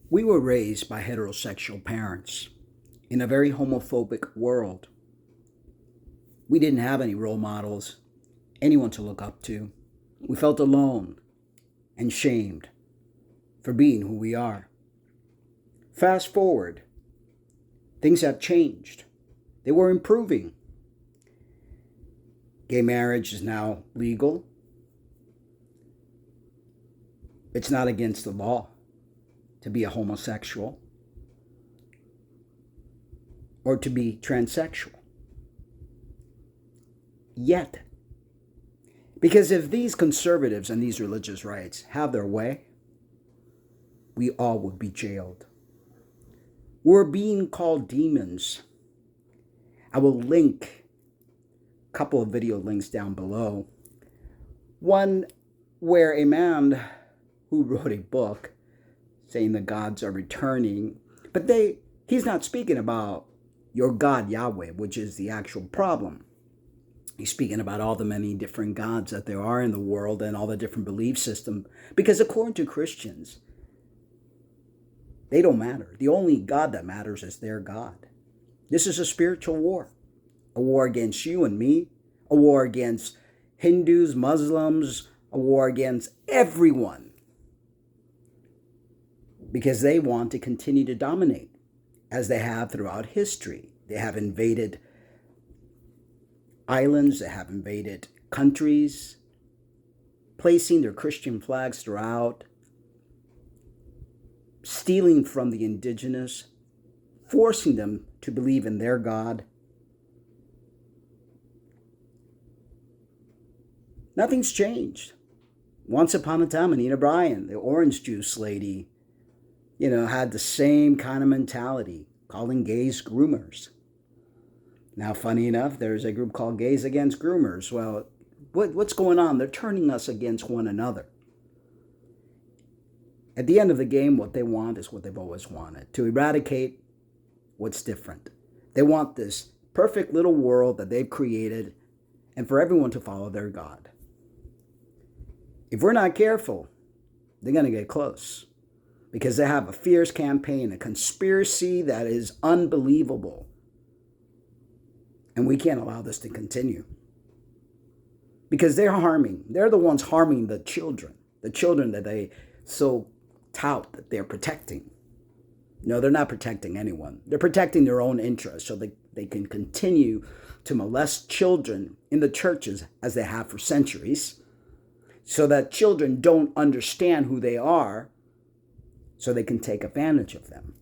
We were raised by heterosexual parents in a very homophobic world. We didn't have any role models, anyone to look up to. We felt alone and shamed for being who we are. Fast forward, things have changed. They were improving. Gay marriage is now legal. It's not against the law to be a homosexual or to be transsexual. Yet, because if these conservatives and these religious rights have their way, we all would be jailed. We're being called demons. I will link a couple of video links down below. One where a man who wrote a book saying the gods are returning, but he's not speaking about your God Yahweh, which is the actual problem. He's speaking about all the many different gods that there are in the world and all the different belief systems. Because according to Christians, they don't matter. The only God that matters is their God. This is a spiritual war. A war against you and me. A war against Hindus, Muslims. A war against everyone. Because they want to continue to dominate, as they have throughout history. They have invaded islands, they have invaded countries, placing their Christian flags throughout, stealing from the indigenous, forcing them to believe in their God. Nothing's changed. Once upon a time, Anita Bryan, the orange juice lady, had the same kind of mentality, calling gays groomers. Now, funny enough, there's a group called Gays Against Groomers. Well, what's going on? They're turning us against one another. At the end of the game, what they want is what they've always wanted, to eradicate what's different. They want this perfect little world that they've created and for everyone to follow their God. If we're not careful, they're going to get close because they have a fierce campaign, a conspiracy that is unbelievable. And we can't allow this to continue because they're the ones harming the children that they so tout that they're protecting. No, they're not protecting anyone. They're protecting their own interests so they can continue to molest children in the churches as they have for centuries, so that children don't understand who they are, so they can take advantage of them.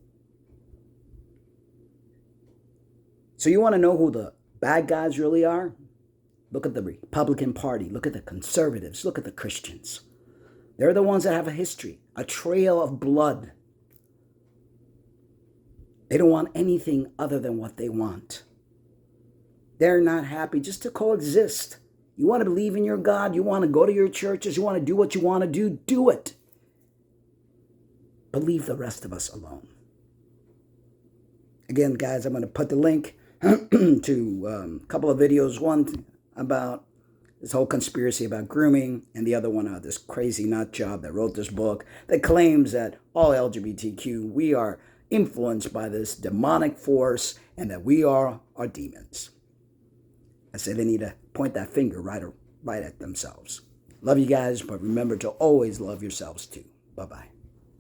So you want to know who the bad guys really are? Look at the Republican Party. Look at the conservatives. Look at the Christians. They're the ones that have a history, a trail of blood. They don't want anything other than what they want. They're not happy just to coexist. You want to believe in your God. You want to go to your churches. You want to do what you want to do. Do it. But leave the rest of us alone. Again, guys, I'm going to put the link to a couple of videos. One about this whole conspiracy about grooming, and the other one this crazy nut job that wrote this book that claims that all LGBTQ, we are influenced by this demonic force and that we are demons. I said they need to point that finger right at themselves. Love you guys, but remember to always love yourselves too. Bye-bye.